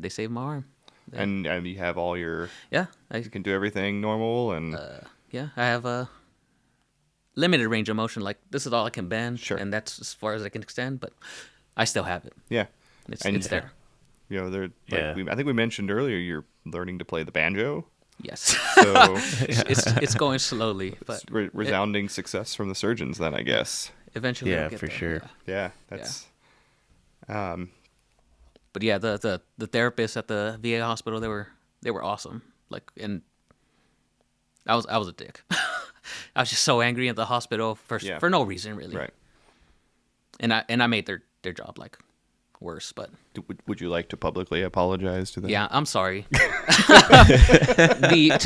saved my arm. And you have all your... Yeah. You can do everything normal and... Yeah, I have a limited range of motion. Like, this is all I can bend, Sure. and that's as far as I can extend, but I still have it. Yeah. It's there. You know, Yeah. I think we mentioned earlier, you're learning to play the banjo. Yes. So it's going slowly, but resounding success from the surgeons then, I guess. eventually Yeah, I'll get for there. sure. Yeah, that's... But yeah, the therapists at the VA hospital, they were awesome. Like, and I was a dick. I was just so angry at the hospital for no reason really. Right. And I made their job like worse, but Would you like to publicly apologize to them? yeah, I'm sorry. To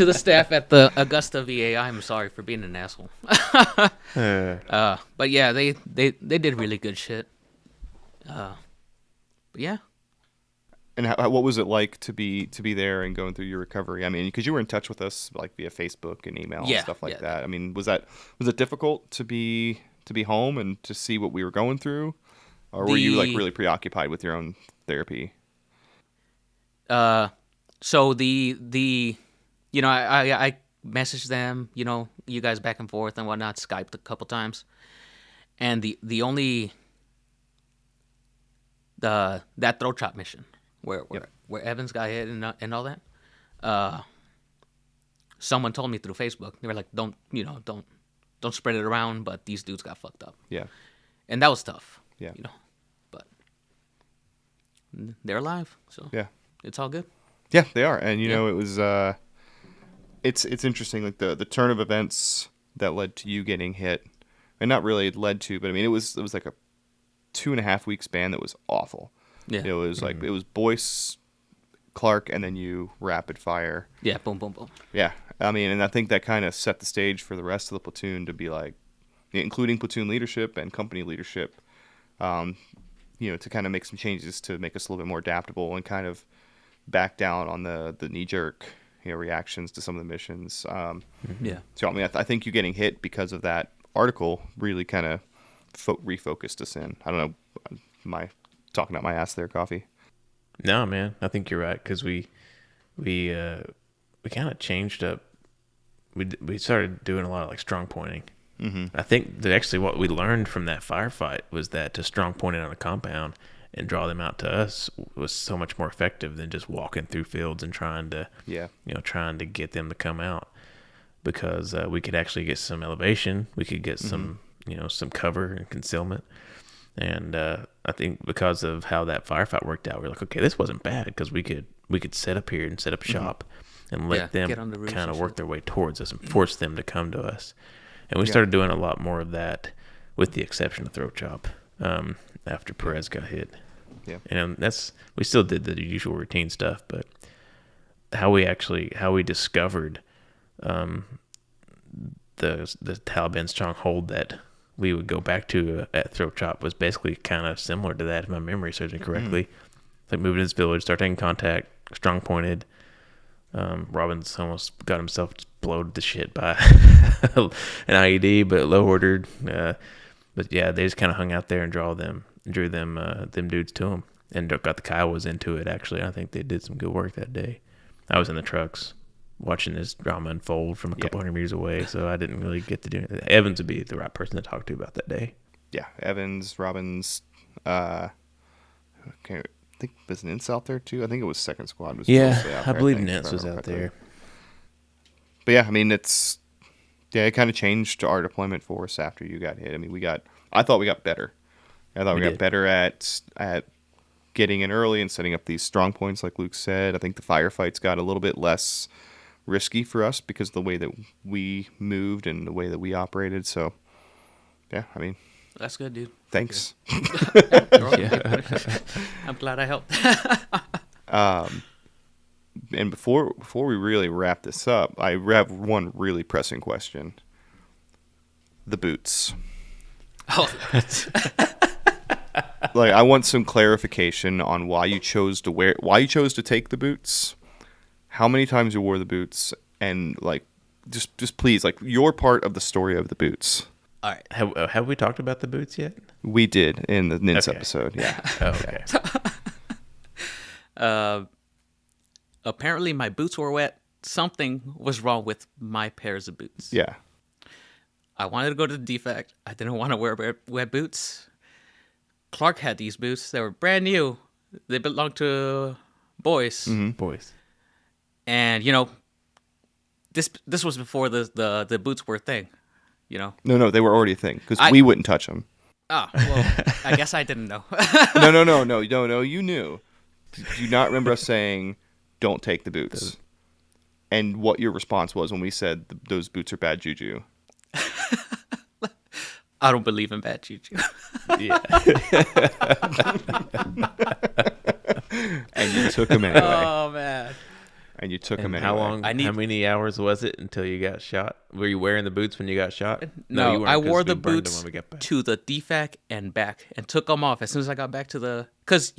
the staff at the Augusta VA, I'm sorry for being an asshole. But yeah, they did really good shit. But yeah. And what was it like to be there and going through your recovery? I mean, because you were in touch with us like via Facebook and email and stuff like that. I mean, was it difficult to be home and to see what we were going through, or were you like really preoccupied with your own therapy? So the I messaged them, you guys back and forth and whatnot, Skyped a couple times, And the only that throat chop mission where Evans got hit and all that. Someone told me through Facebook. They were like, don't spread it around, but these dudes got fucked up. Yeah. And that was tough. Yeah. But they're alive, so Yeah. it's all good. Yeah, they are. And it was it's interesting, like the turn of events that led to you getting hit. And not really led to, but I mean it was like a 2.5 week span that was awful. Yeah. It was like it was Boyce, Clark, and then you rapid fire. Yeah, boom, boom, boom. Yeah. I mean, and I think that kind of set the stage for the rest of the platoon to be like, including platoon leadership and company leadership, to kind of make some changes to make us a little bit more adaptable and kind of back down on the knee-jerk reactions to some of the missions. Yeah. So, I mean, I think you getting hit because of that article really kind of refocused us in. I don't know. Am I talking out my ass there, Coffee? No, man. I think you're right, because we kind of changed up. We started doing a lot of like strong pointing. Mm-hmm. I think that actually what we learned from that firefight was that to strong point it on a compound and draw them out to us was so much more effective than just walking through fields and trying to get them to come out, because we could actually get some elevation. We could get some some cover and concealment. And I think because of how that firefight worked out, we're like, okay, this wasn't bad, because we could set up here and set up shop and let them kind of work their way towards us and force them to come to us. And we started doing a lot more of that, with the exception of throat chop, after Perez got hit. Yeah. And we still did the usual routine stuff, but how we discovered the Taliban stronghold that we would go back to at throat chop was basically kind of similar to that, if my memory serves me correctly. Mm-hmm. Like, moving to this village, start taking contact, strong pointed. Robbins almost got himself blowed to shit by an IED, but low ordered. But yeah, they just kind of hung out there and drew them dudes to them, and got the Kiowas into it. Actually, I think they did some good work that day. I was in the trucks watching this drama unfold from a couple hundred meters away, so I didn't really get to do it. Evans would be the right person to talk to about that day. Yeah, Evans, Robbins, I think was Nintz out there too. I think it was Second Squad. I believe Nintz was out there. But yeah, I mean, it kind of changed our deployment force after you got hit. I mean, I thought we got better. I thought we got better at getting in early and setting up these strong points, like Luke said. I think the firefights got a little bit less risky for us because of the way that we moved and the way that we operated. So, yeah, I mean, that's good, dude. Thanks. I'm glad I helped. And before we really wrap this up, I have one really pressing question. The boots. Oh. Like, I want some clarification on why you chose to take the boots, how many times you wore the boots, and like, just please, like, your part of the story of the boots. All right. Have we talked about the boots yet? We did in the Nintz episode. Yeah. Okay. Apparently my boots were wet. Something was wrong with my pairs of boots. Yeah. I wanted to go to the defect. I didn't want to wear wet boots. Clark had these boots. They were brand new. They belonged to Boyce. Mm-hmm. Boyce. And, this was before the boots were a thing, No, they were already a thing, because we wouldn't touch them. Oh, well, I guess I didn't know. No, you knew. Do you not remember us saying, don't take the boots? And what your response was when we said those boots are bad juju? I don't believe in bad juju. Yeah. And you took them anyway. Oh, man. And you took them anyway. How long? How many hours was it until you got shot? Were you wearing the boots when you got shot? No, you weren't, I wore the boots when we got back. to the DFAC and back, and took them off as soon as I got back to the. Because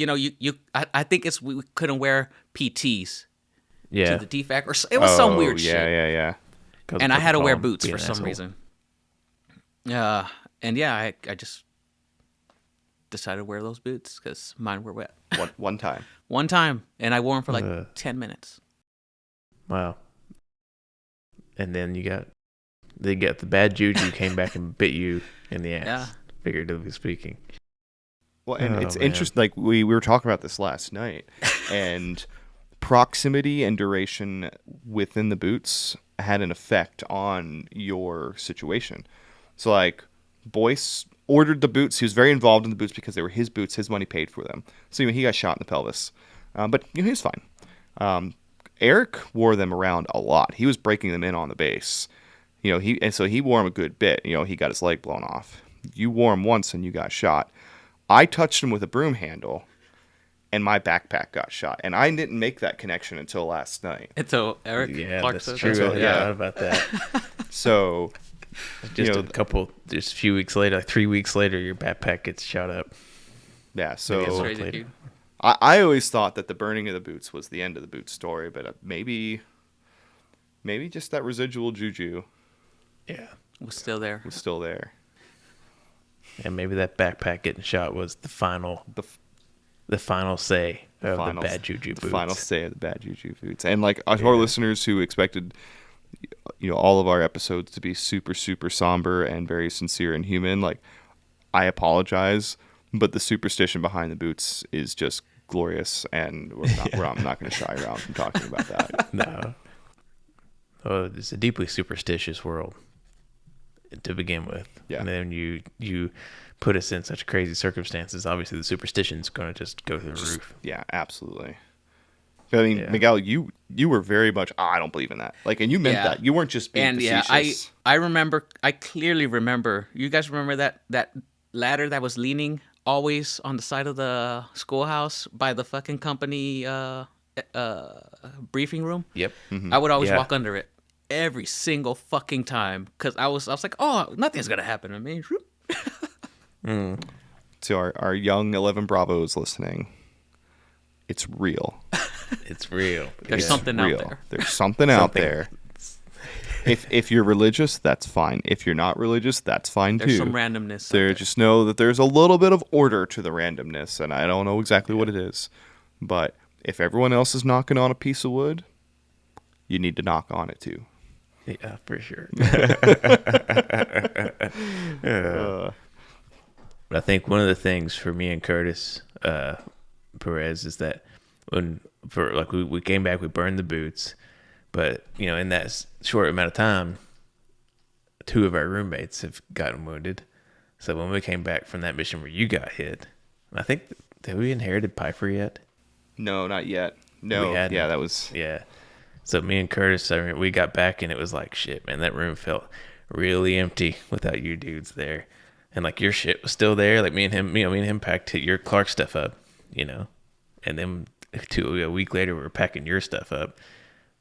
I think we couldn't wear PTs. Yeah. To the DFAC, or it was some weird shit. Yeah. And I had to wear boots for some reason. And yeah, I just decided to wear those boots because mine were wet. One time. One time, and I wore them for like 10 minutes. Wow. And then they got the bad juju came back and bit you in the ass. Yeah. figuratively speaking. Well, and Oh, it's man. interesting. Like we were talking about this last night, and proximity and duration within the boots had an effect on your situation. So, like, Boyce ordered the boots. He was very involved in the boots because they were his boots. His money paid for them. So he got shot in the pelvis, but he was fine. Eric wore them around a lot. He was breaking them in on the base. So he wore them a good bit. He got his leg blown off. You wore them once and you got shot. I touched him with a broom handle, and my backpack got shot. And I didn't make that connection until last night. Until Eric Yeah, Clark that's said true. that. So, I yeah. thought about that. So, Just a few weeks later, like 3 weeks later, your backpack gets shot up. yeah. Maybe So it's That's all crazy, later. dude. I always thought that the burning of the boots was the end of the boots story, but maybe just that residual juju Yeah. Was still there. was still there. And maybe that backpack getting shot was the final The final say of final- the bad juju the boots. final say of the bad juju boots. And like to our listeners who expected, all of our episodes to be super, super somber and very sincere and human, like, I apologize, but the superstition behind the boots is just glorious, and I'm not going to shy around from talking about that. No. Oh, it's a deeply superstitious world to begin with. Yeah. And then you put us in such crazy circumstances. Obviously, the superstition's going to just go through the roof. Yeah, absolutely. I mean, Yeah. Miguel, you were very much, I don't believe in that. Like, and you meant Yeah. that. You weren't just being And yeah, facetious. I remember. I clearly remember. You guys remember that ladder that was leaning always on the side of the schoolhouse by the fucking company briefing room? Yep. I would always Yeah. walk under it every single fucking time because I was like, oh, nothing's gonna happen to me. To our young 11 Bravos listening, it's real. It's real. There's It's something out real. there. There's something out Something. there. If you're religious, that's fine. If you're not religious, that's fine There's too. some randomness. out There, there. just know that there's a little bit of order to the randomness, and I don't know exactly what it is. But if everyone else is knocking on a piece of wood, you need to knock on it too. Yeah, for sure. Uh, But I think one of the things for me and Curtis Perez is that we came back, we burned the boots, but in that short amount of time, 2 of our roommates have gotten wounded. So when we came back from that mission where you got hit, I think have we inherited Piper yet? no, not yet. No, We hadn't. yeah, that was Yeah. So me and Curtis, we got back and it was like, shit, man, that room felt really empty without you dudes there. And like your shit was still there. Like me and him packed your Clark stuff up, and then a week later we were packing your stuff up.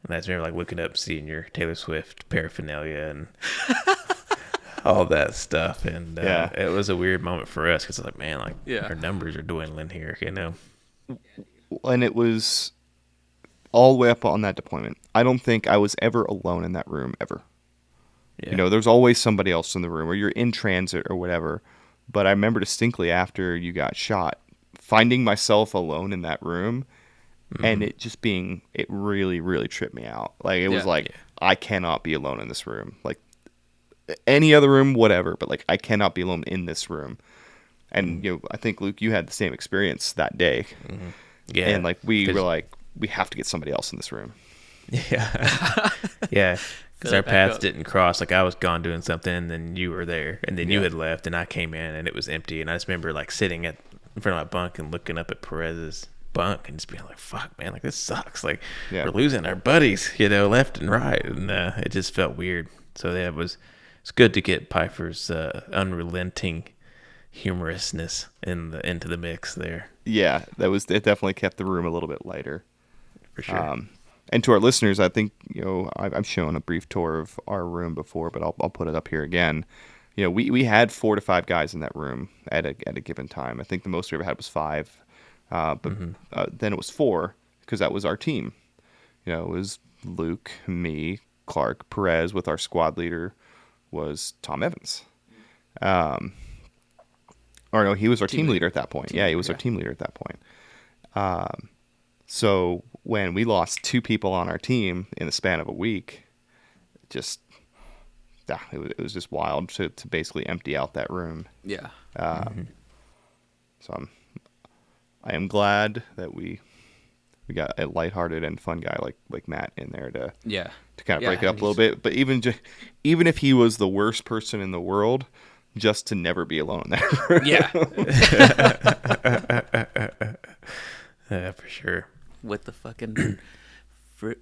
And I just remember like looking up, seeing your Taylor Swift paraphernalia and all that stuff. And Yeah. it was a weird moment for us because like, man, like Yeah. our numbers are dwindling here, and it was all the way up on that deployment. I don't think I was ever alone in that room ever. Yeah. There's always somebody else in the room, or you're in transit or whatever. But I remember distinctly after you got shot, finding myself alone in that room, and it really, really tripped me out. Like, it was Yeah. like, I cannot be alone in this room. Like, any other room, whatever, but like, I cannot be alone in this room. And, I think, Luke, you had the same experience that day. Yeah. And like, we 'Cause- were like, we have to get somebody else in this room. Yeah. Yeah. Because Fill our it back paths up. didn't cross. Like I was gone doing something, and then you were there, and then you Yeah. had left, and I came in, and it was empty. And I just remember like sitting in front of my bunk and looking up at Perez's bunk and just being like, "Fuck, man! Like this sucks. Like Yeah. we're losing our buddies, left and right." And it just felt weird. So yeah, it's good to get Piper's unrelenting humorousness into the mix there Yeah, it definitely kept the room a little bit lighter. for sure. And to our listeners, I think, I've shown a brief tour of our room before, but I'll put it up here again. We had 4 to 5 guys in that room at a given time. I think the most we ever had was 5, but then it was 4 because that was our team. It was Luke, me, Clark, Perez, with our squad leader was Tom Evans. Or no, he was our team leader at that point. Yeah, he was our team leader at that point. So when we lost 2 people on our team in the span of a week, just it was just wild to basically empty out that room. Yeah. So I am glad that we got a lighthearted and fun guy like Matt in there to kind of break it up a little bit. But even if he was the worst person in the world, just to never be alone in that room. Yeah, for sure. With the fucking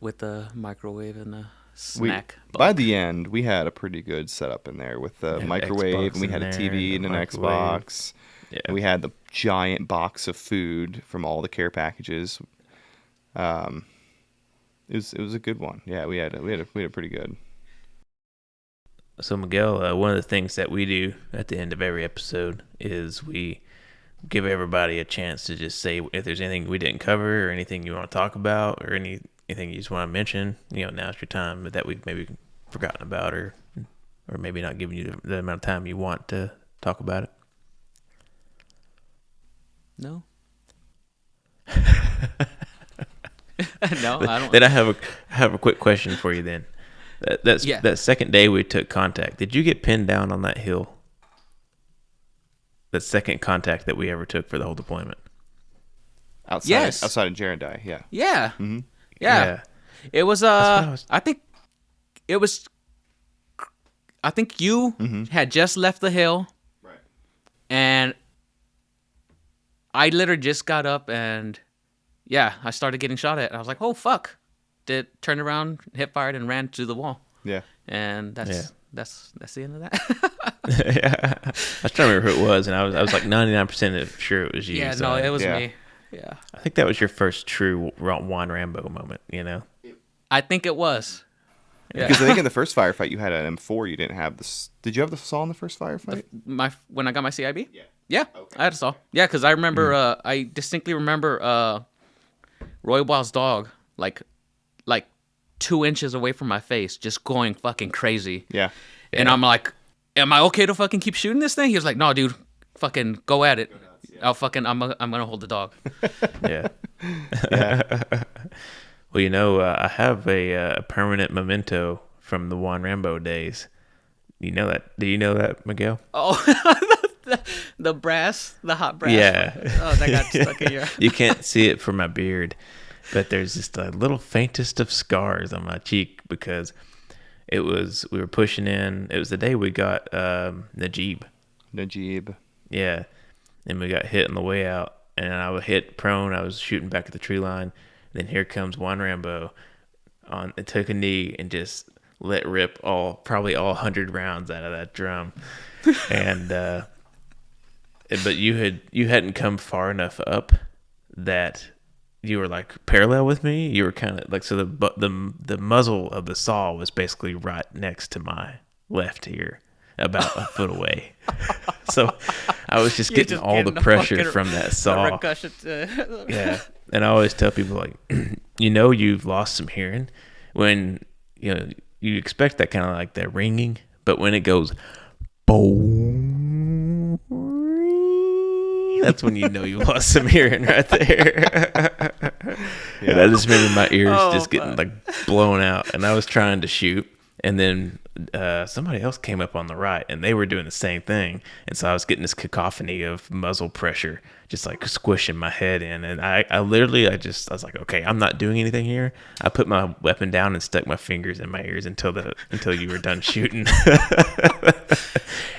with the microwave and the snack. By the end, we had a pretty good setup in there with the microwave, and we had a TV and an Xbox. Yeah. And we had the giant box of food from all the care packages. It was a good one. Yeah, we had a pretty good. So Miguel, one of the things that we do at the end of every episode is we give everybody a chance to just say if there's anything we didn't cover or anything you want to talk about or anything you just want to mention. Now's your time that we've maybe forgotten about or maybe not giving you the amount of time you want to talk about it. No. No, I don't. Then I have a quick question for you. Then that second day we took contact. Did you get pinned down on that hill? That second contact that we ever took for the whole deployment. Outside of Jerendai, yeah. Yeah. Mm-hmm. Yeah. It was I think you had just left the hill. Right. And I literally just got up and I started getting shot at. I was like, "Oh fuck." Turned around, hip fired and ran to the wall. Yeah. And that's the end of that. Yeah. I was trying to remember who it was, and I was like 99% sure it was you. Yeah, no, it was me. Yeah. I think that was your first true Juan Rambo moment, I think it was. Yeah. Because I think in the first firefight you had an M4, you didn't have this. Did you have the saw in the first firefight? When I got my CIB? Yeah. Yeah, okay. I had a saw. Yeah, because I remember, I distinctly remember Roy Wild's dog, like 2 inches away from my face, just going fucking crazy. Yeah. And I'm like, am I okay to fucking keep shooting this thing? He was like, no, dude, fucking go at it. I'm gonna hold the dog. Yeah. Well, I have a permanent memento from the Juan Rambo days. You know that? Do you know that, Miguel? Oh, the hot brass. Yeah. Oh, that got stuck in your. You can't see it from my beard, but there's just a little faintest of scars on my cheek because we were pushing in. It was the day we got Najib. Yeah. And we got hit on the way out, and I was hit prone. I was shooting back at the tree line. Then here comes Juan Rambo. It took a knee and just let rip probably all 100 rounds out of that drum. And but you hadn't come far enough up that you were like parallel with me. You were kind of like, so the muzzle of the saw was basically right next to my left ear, about a foot away. So I was just getting all the pressure from that saw. Yeah. And I always tell people, like, you've lost some hearing when, you expect that kind of like that ringing, but when it goes, boom, that's when you lost some hearing right there. Yeah. And I just remember my ears getting like blown out, and I was trying to shoot, and then somebody else came up on the right, and they were doing the same thing, and so I was getting this cacophony of muzzle pressure, just like squishing my head in, and I was like, okay, I'm not doing anything here. I put my weapon down and stuck my fingers in my ears until you were done shooting.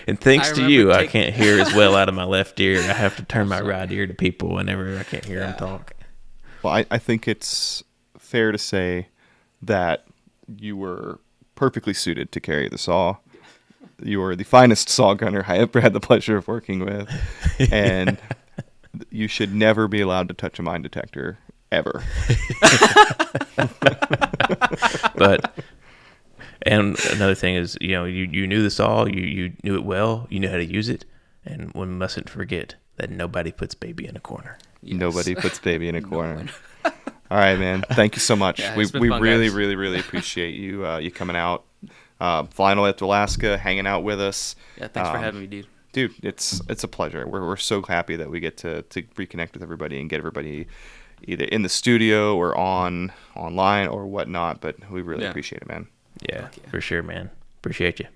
And thanks to you, I can't hear as well out of my left ear. I have to turn my right ear to people whenever I can't hear them talk. Well, I think it's fair to say that you were perfectly suited to carry the saw. You were the finest saw gunner I ever had the pleasure of working with, and you should never be allowed to touch a mine detector ever. And another thing is, you knew the saw, you knew it well, you knew how to use it, and we mustn't forget that nobody puts baby in a corner. Yes. Nobody puts baby in a corner. All right, man. Thank you so much. Yeah, we fun, really, guys. really, really appreciate you coming out, flying away to Alaska, hanging out with us. Yeah, thanks for having me, dude. Dude, it's a pleasure. We're so happy that we get to reconnect with everybody and get everybody either in the studio or online or whatnot. But we really appreciate it, man. Yeah, for sure, man. Appreciate you.